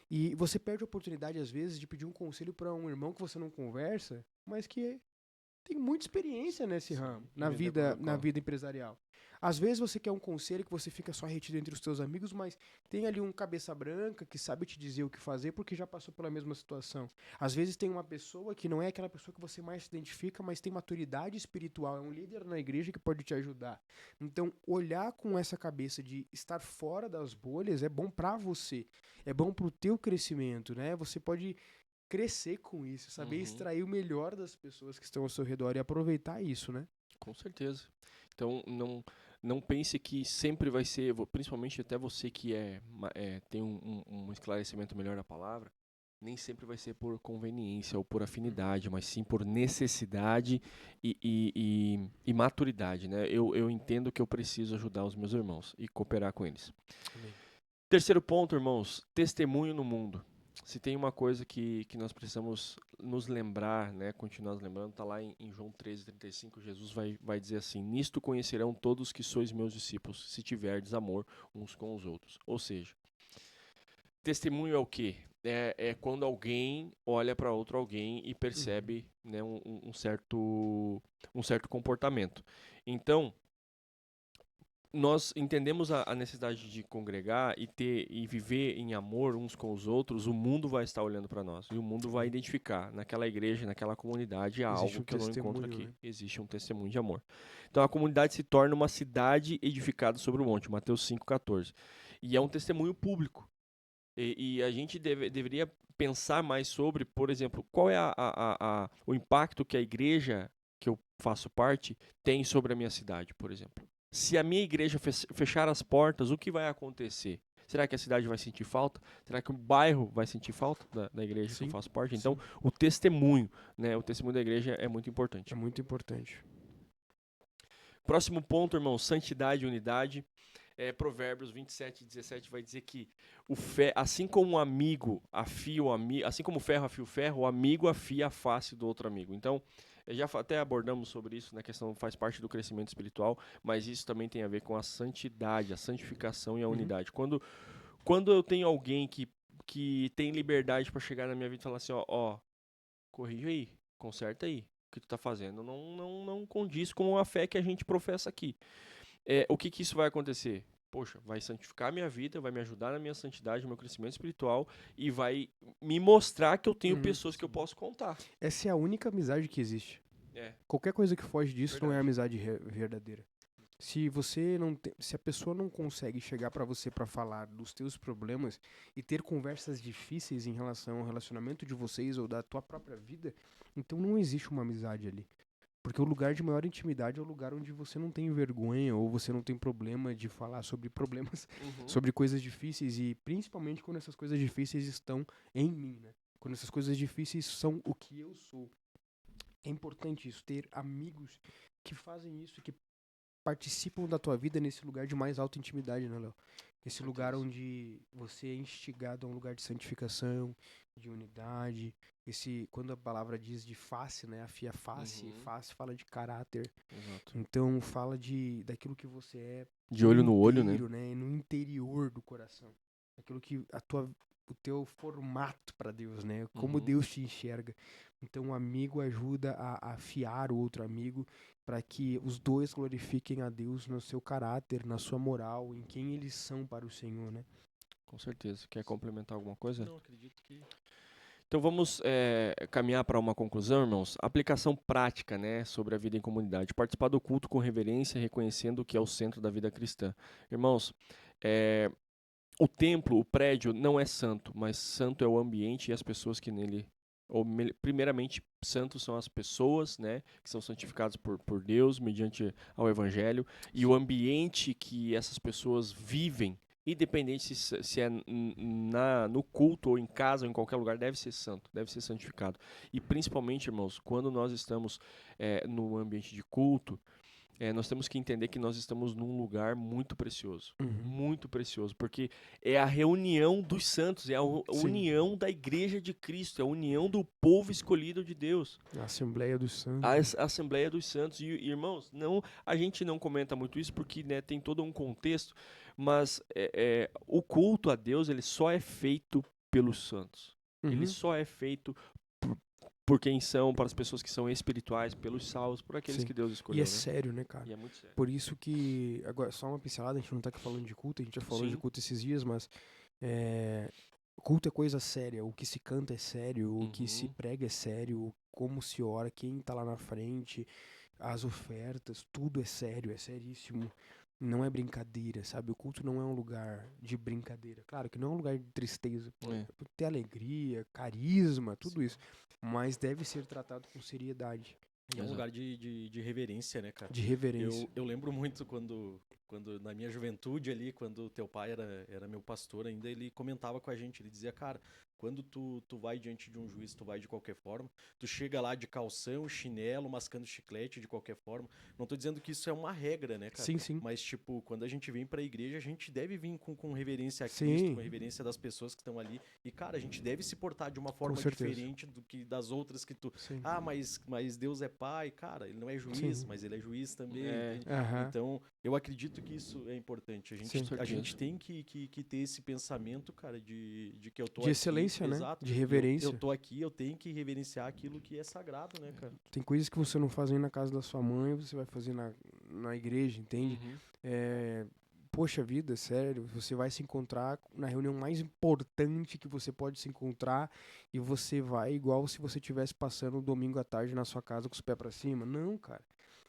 E você perde a oportunidade, às vezes, de pedir um conselho para um irmão que você não conversa, mas que tem muita experiência nesse ramo, na vida empresarial. Às vezes você quer um conselho que você fica só retido entre os teus amigos, mas tem ali um cabeça branca que sabe te dizer o que fazer porque já passou pela mesma situação. Às vezes tem uma pessoa que não é aquela pessoa que você mais se identifica, mas tem maturidade espiritual, é um líder na igreja que pode te ajudar. Então, olhar com essa cabeça de estar fora das bolhas é bom pra você, é bom pro teu crescimento, né? Você pode crescer com isso, saber extrair o melhor das pessoas que estão ao seu redor e aproveitar isso, né? Com certeza. Então, não pense que sempre vai ser, principalmente até você que tem um esclarecimento melhor da palavra, nem sempre vai ser por conveniência ou por afinidade, mas sim por necessidade e maturidade, né? Eu entendo que eu preciso ajudar os meus irmãos e cooperar com eles. Amém. Terceiro ponto, irmãos, testemunho no mundo. Se tem uma coisa que nós precisamos nos lembrar, né, continuar nos lembrando, está lá em João 13:35, Jesus vai dizer assim: nisto conhecerão todos que sois meus discípulos, se tiverdes amor uns com os outros. Ou seja, testemunho é o quê? É quando alguém olha para outro alguém e percebe, né, um certo comportamento. Então, nós entendemos a necessidade de congregar e viver em amor uns com os outros, o mundo vai estar olhando para nós. E o mundo vai identificar naquela igreja, naquela comunidade, há Existe algo um que eu não encontro testemunho, aqui. né? Existe um testemunho de amor. Então a comunidade se torna uma cidade edificada sobre o monte, Mateus 5,14. E é um testemunho público. E a gente deveria pensar mais sobre, por exemplo, qual é o impacto que a igreja que eu faço parte tem sobre a minha cidade, por exemplo. Se a minha igreja fechar as portas, o que vai acontecer? Será que a cidade vai sentir falta? Será que o bairro vai sentir falta da igreja que eu Sim, faço parte? sim. Então, o testemunho, né, o testemunho da igreja é muito importante. É muito importante. Próximo ponto, irmão, santidade e unidade. Provérbios 27:17 vai dizer que assim como um amigo afia o amigo, assim como o ferro afia o ferro, o amigo afia a face do outro amigo. Então, já até abordamos sobre isso, na questão faz parte do crescimento espiritual, mas isso também tem a ver com a santidade, a santificação e a unidade. Quando eu tenho alguém que tem liberdade para chegar na minha vida e falar assim, ó, corrige aí, conserta aí, o que tu tá fazendo não condiz com a fé que a gente professa aqui. O que isso vai acontecer? Poxa, vai santificar a minha vida, vai me ajudar na minha santidade, no meu crescimento espiritual e vai me mostrar que eu tenho pessoas que eu posso contar. Essa é a única amizade que existe. É. Qualquer coisa que foge disso não é Verdade. amizade verdadeira. Se se a pessoa não consegue chegar pra você pra falar dos teus problemas e ter conversas difíceis em relação ao relacionamento de vocês ou da tua própria vida, então não existe uma amizade ali. Porque o lugar de maior intimidade é o lugar onde você não tem vergonha ou você não tem problema de falar sobre problemas, sobre coisas difíceis e principalmente quando essas coisas difíceis estão em mim, né? Quando essas coisas difíceis são o que eu sou. É importante isso, ter amigos que fazem isso, que participam da tua vida nesse lugar de mais alta intimidade, né, Léo? Esse lugar onde você é instigado a um lugar de santificação, de unidade. Quando a palavra diz de face, né? Afia face, face fala de caráter. Exato. Então fala daquilo que você é. De olho no olho, né? No interior do coração. Aquilo que o teu formato para Deus, né? Como Deus te enxerga. Então o amigo ajuda a afiar o outro amigo para que os dois glorifiquem a Deus no seu caráter, na sua moral, em quem eles são para o Senhor, né? Com certeza. Quer complementar alguma coisa? Não, acredito que... Então vamos caminhar para uma conclusão, irmãos. Aplicação prática, né, sobre a vida em comunidade. Participar do culto com reverência, reconhecendo que é o centro da vida cristã. Irmãos, o templo, o prédio, não é santo, mas santo é o ambiente e as pessoas que nele... primeiramente, santos são as pessoas, né, que são santificadas por Deus, mediante ao Evangelho, e o ambiente que essas pessoas vivem, independente se é no culto ou em casa ou em qualquer lugar, deve ser santo, deve ser santificado. E principalmente, irmãos, quando nós estamos no ambiente de culto, nós temos que entender que nós estamos num lugar muito precioso. Muito precioso, porque é a reunião dos santos, é a união da igreja de Cristo, é a união do povo escolhido de Deus. A Assembleia dos Santos. A Assembleia dos Santos. E irmãos, a gente não comenta muito isso porque, né, tem todo um contexto, mas o culto a Deus ele só é feito pelos santos. Ele só é feito por quem são, para as pessoas que são espirituais, pelos salvos, por aqueles que Deus escolheu. E sério, né, cara? E é muito sério. Por isso que, agora, só uma pincelada, a gente não tá aqui falando de culto, a gente já falou de culto esses dias, mas culto é coisa séria, o que se canta é sério, o que se prega é sério, como se ora, quem tá lá na frente, as ofertas, tudo é sério, é seríssimo. Não é brincadeira, sabe? O culto não é um lugar de brincadeira. Claro que não é um lugar de tristeza. Pode ter alegria, carisma, tudo isso. Mas deve ser tratado com seriedade. E é um lugar de reverência, né, cara? De reverência. Eu lembro muito quando quando na minha juventude ali, quando teu pai era meu pastor ainda, ele comentava com a gente, ele dizia, cara, quando tu vai diante de um juiz, tu vai de qualquer forma, tu chega lá de calção, chinelo, mascando chiclete de qualquer forma. Não tô dizendo que isso é uma regra, né, cara? Sim, sim. Mas, tipo, quando a gente vem pra igreja, a gente deve vir com reverência a Sim. Cristo, com reverência das pessoas que estão ali. E, cara, a gente deve se portar de uma forma certeza. diferente do que das outras que tu... Sim. Ah, mas Deus é pai. Cara, ele não é juiz, Sim. mas ele é juiz também, É. entende? Aham. Então, eu acredito que isso é importante. Sim. A gente tem que ter esse pensamento, cara, de que eu tô De aqui. excelência, né? Exato. De E reverência. Eu tô aqui, eu tenho que reverenciar aquilo que é sagrado, né, cara? Tem coisas que você não faz nem na casa da sua mãe, você vai fazer na igreja, entende? Uhum. Poxa vida, sério, você vai se encontrar na reunião mais importante que você pode se encontrar e você vai igual se você estivesse passando um domingo à tarde na sua casa com os pés pra cima. Não, cara.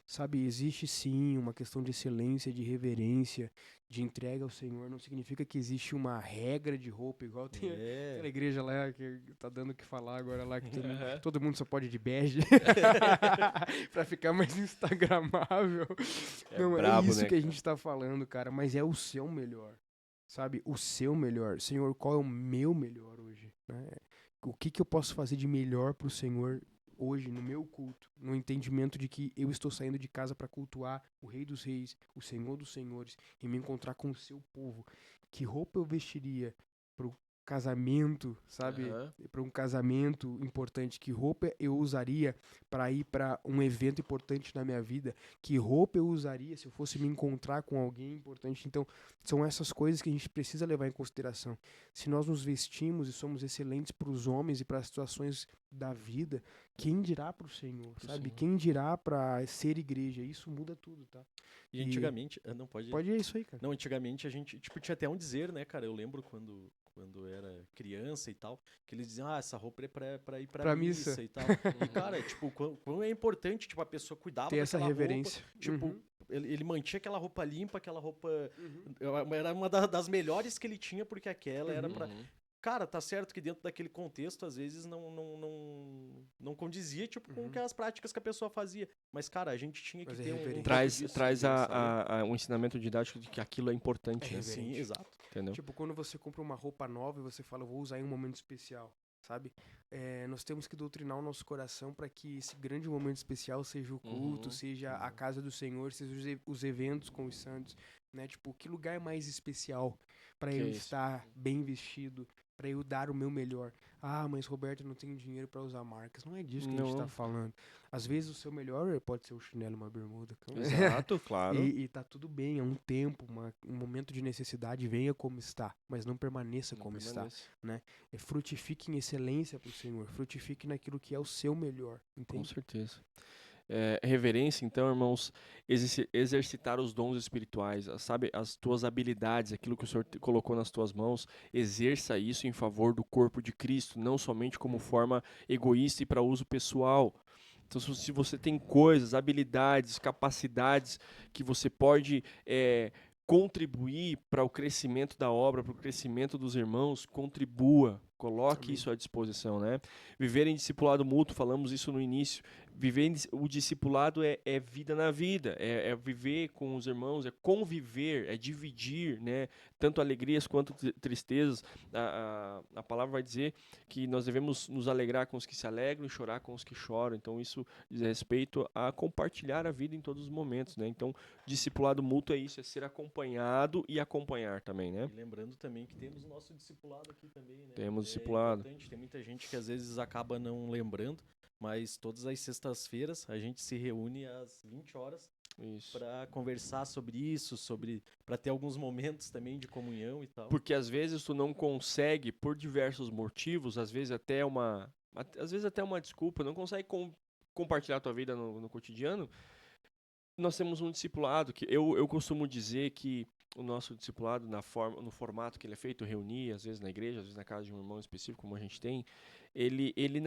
Sabe, existe sim uma questão de excelência, de reverência, de entrega ao Senhor. Não significa que existe uma regra de roupa, igual tem aquela igreja lá que tá dando o que falar agora lá, que todo mundo só pode ir de bege pra ficar mais instagramável. Não, brabo, é isso né, que a cara? gente tá falando, cara, mas é o seu melhor, sabe? O seu melhor. Senhor, qual é o meu melhor hoje, né? O que eu posso fazer de melhor pro Senhor hoje, no meu culto, no entendimento de que eu estou saindo de casa para cultuar o Rei dos Reis, o Senhor dos Senhores, e me encontrar com o seu povo. Que roupa eu vestiria pro casamento, sabe? Aham. Para um casamento importante, que roupa eu usaria para ir para um evento importante na minha vida, que roupa eu usaria se eu fosse me encontrar com alguém importante. Então, são essas coisas que a gente precisa levar em consideração. Se nós nos vestimos e somos excelentes para os homens e para as situações da vida, quem dirá para o Senhor, sabe? Senhor. Quem dirá para ser igreja? Isso muda tudo, tá? E antigamente... Não, pode... Pode ir isso aí, cara. Não, antigamente a gente, tipo, tinha até um dizer, né, cara? Eu lembro quando era criança e tal, que eles diziam, essa roupa é pra ir pra missa missa. e tal. E, cara, tipo, quão é importante, tipo, a pessoa cuidava Ter essa daquela reverência. roupa. Tipo, ele mantinha aquela roupa limpa, aquela roupa... Era uma das melhores que ele tinha, porque aquela era pra... Uhum. Cara, tá certo que dentro daquele contexto, às vezes, não condizia, tipo, com as práticas que a pessoa fazia. Mas, cara, a gente tinha que Mas é ter um reverência. pouco disso Traz também, sabe? um ensinamento didático de que aquilo é importante, É né? reverente. Sim, exato. Entendeu? Tipo, quando você compra uma roupa nova e você fala, eu vou usar em um momento especial, sabe? Nós temos que doutrinar o nosso coração para que esse grande momento especial seja o culto, seja a casa do Senhor, seja os eventos com os santos, né? Tipo, que lugar mais especial para Que eu isso. estar bem vestido, para eu dar o meu melhor. Ah, mas Roberto, eu não tenho dinheiro para usar marcas. Não é disso que a gente tá Não. falando. Às vezes o seu melhor pode ser um chinelo e uma bermuda. Exato, claro. E tá tudo bem, é um tempo, um momento de necessidade, venha como está, mas não permaneça Não como permaneça. está. Frutifique em excelência pro Senhor, frutifique naquilo que é o seu melhor, Com entende? certeza. Reverência, então, irmãos, exercitar os dons espirituais, sabe, as tuas habilidades, aquilo que o Senhor colocou nas tuas mãos, exerça isso em favor do corpo de Cristo, não somente como forma egoísta e para uso pessoal. Então, se você tem coisas, habilidades, capacidades que você pode contribuir para o crescimento da obra, para o crescimento dos irmãos, contribua, coloque Amém. isso à disposição, né? Viver em discipulado mútuo, falamos isso no início. O discipulado é vida na vida, é viver com os irmãos, é conviver, é dividir, né? Tanto alegrias quanto tristezas. A palavra vai dizer que nós devemos nos alegrar com os que se alegram e chorar com os que choram. Então isso diz respeito a compartilhar a vida em todos os momentos, né? Então discipulado mútuo é isso, é ser acompanhado e acompanhar também, né? E lembrando também que temos o nosso discipulado aqui também, né? Temos discipulado. Importante, tem muita gente que às vezes acaba não lembrando, mas todas as sextas-feiras a gente se reúne às 20 horas Isso. para conversar sobre isso, para ter alguns momentos também de comunhão e tal. Porque às vezes tu não consegue, por diversos motivos, às vezes até uma desculpa, não consegue compartilhar a tua vida no cotidiano. Nós temos um discipulado que eu costumo dizer que o nosso discipulado no formato que ele é feito, reunir, às vezes na igreja, às vezes na casa de um irmão específico, como a gente tem, ele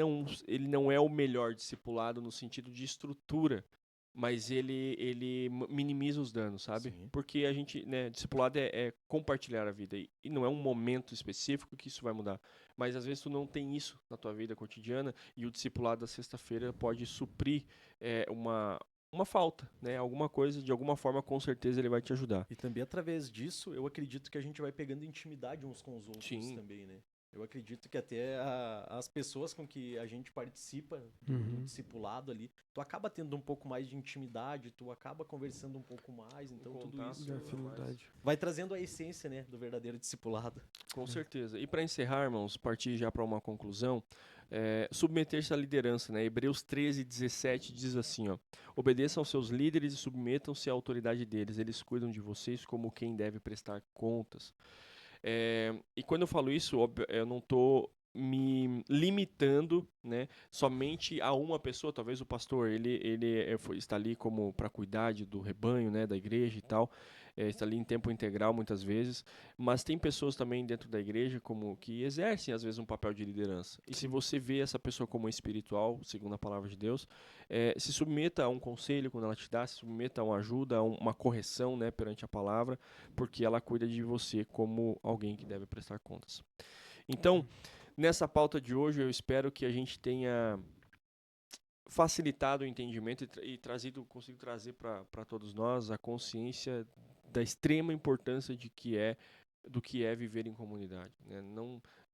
não é o melhor discipulado no sentido de estrutura, mas ele minimiza os danos, sabe? Sim. Porque a gente, né, discipulado é compartilhar a vida e não é um momento específico que isso vai mudar. Mas às vezes tu não tem isso na tua vida cotidiana e o discipulado da sexta-feira pode suprir uma falta, né? Alguma coisa, de alguma forma, com certeza ele vai te ajudar. E também através disso, eu acredito que a gente vai pegando intimidade uns com os outros Sim. também, né? Eu acredito que até as pessoas com que a gente participa do discipulado ali, tu acaba tendo um pouco mais de intimidade, tu acaba conversando um pouco mais, então tudo contato, isso De afinidade. vai trazendo a essência, né, do verdadeiro discipulado. Com certeza. E para encerrar, irmãos, partir já para uma conclusão, submeter-se à liderança, né? Hebreus 13:17 diz assim, ó: obedeçam aos seus líderes e submetam-se à autoridade deles. Eles cuidam de vocês como quem deve prestar contas. E quando eu falo isso, óbvio, eu não estou me limitando, né, somente a uma pessoa. Talvez o pastor está ali como para cuidar do rebanho, né, da igreja e tal, está ali em tempo integral muitas vezes, mas tem pessoas também dentro da igreja como que exercem às vezes um papel de liderança. E se você vê essa pessoa como espiritual, segundo a palavra de Deus, se submeta a um conselho quando ela te dá, se submeta a uma ajuda, a uma correção, né, perante a palavra, porque ela cuida de você como alguém que deve prestar contas. Então, nessa pauta de hoje, eu espero que a gente tenha facilitado o entendimento e consigo trazer para todos nós a consciência da extrema importância do que é viver em comunidade, né?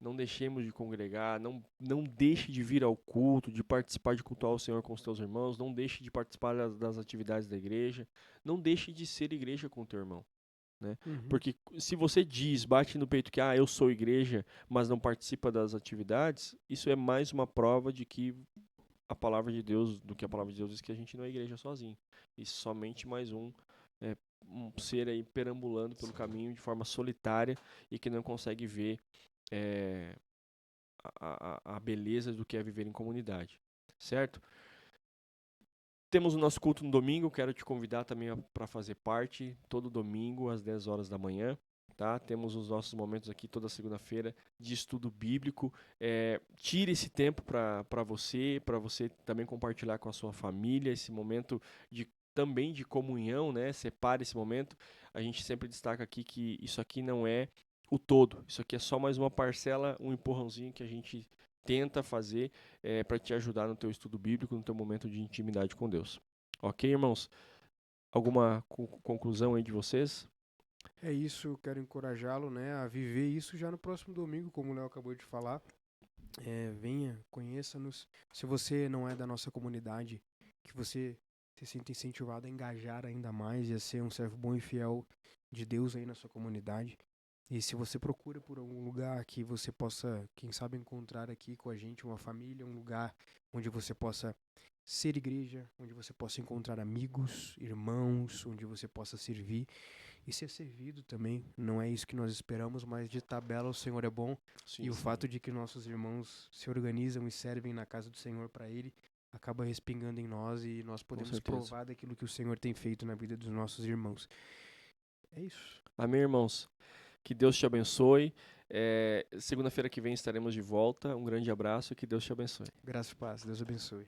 Não deixemos de congregar, não deixe de vir ao culto, de participar de cultuar o Senhor com os teus irmãos, não deixe de participar das atividades da igreja, não deixe de ser igreja com o teu irmão. Né? Porque se você bate no peito que eu sou igreja, mas não participa das atividades, isso é mais uma prova de que a palavra de Deus diz que a gente não é igreja sozinho. E somente mais um ser aí perambulando pelo caminho de forma solitária e que não consegue ver a beleza do que é viver em comunidade. Certo? Temos o nosso culto no domingo, quero te convidar também para fazer parte, todo domingo às 10 horas da manhã. Tá? Temos os nossos momentos aqui toda segunda-feira de estudo bíblico. Tire esse tempo para você também compartilhar com a sua família, esse momento também de comunhão, né? Separe esse momento. A gente sempre destaca aqui que isso aqui não é o todo, isso aqui é só mais uma parcela, um empurrãozinho que a gente tenta fazer para te ajudar no teu estudo bíblico, no teu momento de intimidade com Deus. Ok, irmãos? Alguma conclusão aí de vocês? É isso, eu quero encorajá-lo, né, a viver isso já no próximo domingo, como o Léo acabou de falar. Venha, conheça-nos. Se você não é da nossa comunidade, que você se sinta incentivado a engajar ainda mais e a ser um servo bom e fiel de Deus aí na sua comunidade. E se você procura por algum lugar que você possa, quem sabe, encontrar aqui com a gente uma família, um lugar onde você possa ser igreja, onde você possa encontrar amigos, irmãos, onde você possa servir e ser servido também. Não é isso que nós esperamos, mas de tabela o Senhor é bom. Sim, e o fato de que nossos irmãos se organizam e servem na casa do Senhor para Ele acaba respingando em nós e nós podemos provar daquilo que o Senhor tem feito na vida dos nossos irmãos. É isso. Amém, irmãos? Que Deus te abençoe. Segunda-feira que vem estaremos de volta. Um grande abraço e que Deus te abençoe. Graça e paz. Deus abençoe.